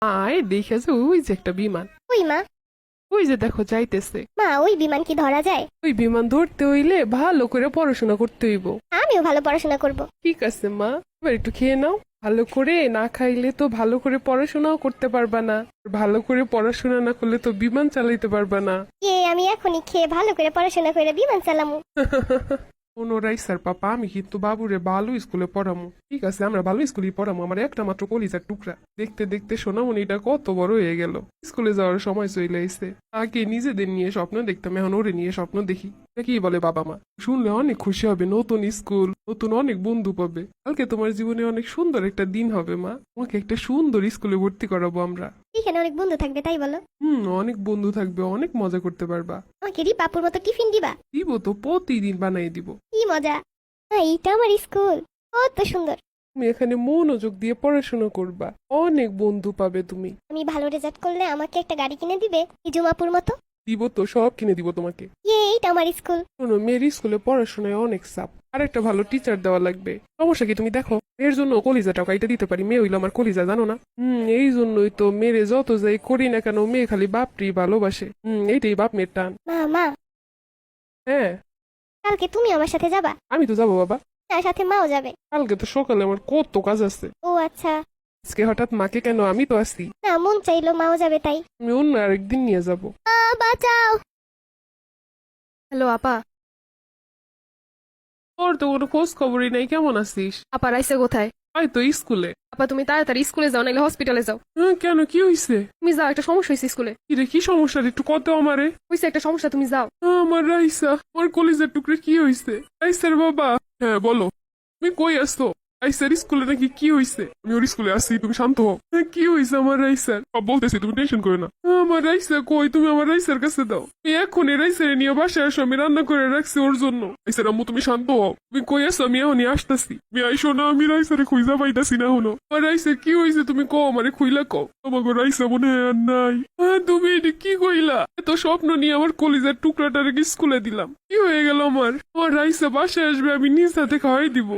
আয় দেখেছে ওই যে একটা বিমান, ওই মা, ওই যে দেখো যাইতেছে। মা ওই বিমান কি ধরা যায়? ওই বিমান ধরতে হইলে ভালো করে পড়াশোনা করতে হইব। আমিও ভালো পড়াশোনা করব। ঠিক আছে মা, এবার একটু খেয়ে নাও। ভালো করে না খাইলে তো ভালো করে পড়াশোনাও করতে পারবা না, ভালো করে পড়াশোনা না করলে তো বিমান চালাইতে পারবা না। আমি এখনই খেয়ে ভালো করে পড়াশোনা করে বিমান চালামু। পুনরায় স্যার পাপা, আমি কিন্তু বাবুরে ভালো স্কুলে পড়ামু। ঠিক আছে, আমরা ভালো স্কুলেই পড়ামু। আমার একটা মাত্র কলিজার টুকরা। দেখতে দেখতে সোনামণিটা কত বড় হয়ে গেল, স্কুলে যাওয়ার সময় চলে এসে। আগে নিজেদের নিয়ে স্বপ্ন দেখতাম, এখন ওরে নিয়ে স্বপ্ন দেখি। কি বলে বাবা মা? শুনলে অনেক খুশি হবে, নতুন স্কুল, নতুন অনেক বন্ধু পাবে। কালকে তোমার জীবনে অনেক সুন্দর একটা দিন হবে মা, তোমাকে একটা সুন্দর স্কুলে ভর্তি করাবো আমরা। এখানে অনেক বন্ধু থাকবে তাই বলো? অনেক বন্ধু থাকবে, অনেক মজা করতে পারবা। আমাকে রিপাপুর মতো টিফিন দিবা? দিব তো, প্রতিদিন বানাই দিব। কি মজা! এইটা আমার স্কুল, কত সুন্দর। তুমি এখানে মনোযোগ দিয়ে পড়াশোনা করবা, অনেক বন্ধু পাবে তুমি। আমি ভালো রেজাল্ট করলে আমাকে একটা গাড়ি কিনে দিবে, ইজুমাপুর মতো? দিব তো, সব কিনে দিব তোমাকে। এইটা আমার স্কুল। শোনো, মেয়ের স্কুলে পড়াশোনায় অনেক চাপ, আর একটা ভালো টিচার দেওয়া লাগবে। সমস্যা কি তুমি দেখো, এর জন্য কলিজা টাকা এটা দিতে পারি, মেয়ে হইলো আমার কলিজা, জানো না? এই জন্যই তো মেয়েরে যত যাই করি না কেন, মেয়ে খালি বাপরি ভালোবাসে। এইটাই বাপ মেয়ের টান। মা মা, হ্যাঁ, কালকে তুমি আমার সাথে যাবা? আমি তো যাবো বাবা। তার সাথে মাও যাবে? কালকে তো সকালে আমার কত কাজ আছে। ও আচ্ছা। আজকে হঠাৎ মাকে কেন, আমি তো আসি। না, মন চাইলো মাও যাবে তাই। আমি অন্য আরেকদিন নিয়ে যাবো। বাঁচাও! হ্যালো আপা। তোর তো কোনো খোঁজ খবরই নাই, কেমন আছিস? আপা রাইসে কোথায়? আয় তো স্কুলে। আপা তুমি তাড়াতাড়ি স্কুলে যাও, নাহলে হসপিটালে যাও। কেন, কি হয়েছে? তুমি যাও, একটা সমস্যা হয়েছে স্কুলে। কিরে, কি সমস্যা রে? একটু কত আমারে। হয়েছে একটা সমস্যা, তুমি যাও। আমার রাইসা, আমার কলিজার টুকরে, কি হয়েছে? রাইসার বাবা। হ্যাঁ বলো, তুমি কই আসছো? রাইসার স্কুলে নাকি কি হয়েছে? আমি ওর স্কুলে আসছি, তুমি শান্ত হও। কি হয়েছে আমার রাইসার? সব বলতেছি, তুমি টেনশন করো না। আমার রাইসা কই? তুমি আমার রাইসার কাছে দাও। তুমি এখনই রাইসারে নিয়ে বাসায় আসো, আমি রান্না করে রাখছি ওর জন্য। রাইসার আম্মু, তুমি শান্ত হও। তুমি কই আসো? আমি এখনই আসতেছি। তুমি আইসো না, আমি রাইসারে খুঁজা পাইতাছি না হলো। আমার রাইসার কি হয়েছে তুমি কও, আমারে খুইলা কও। তোমাকে রাইসা মনে হয় আর নাই। তুমি এটা কি কইলা? এত স্বপ্ন নিয়ে আমার কলিজার টুকরাটারে স্কুলে দিলাম, কি হয়ে গেল আমার? আমার রাইসা বাসায় আসবে, আমি নিজ হাতে খাওয়াই দিব।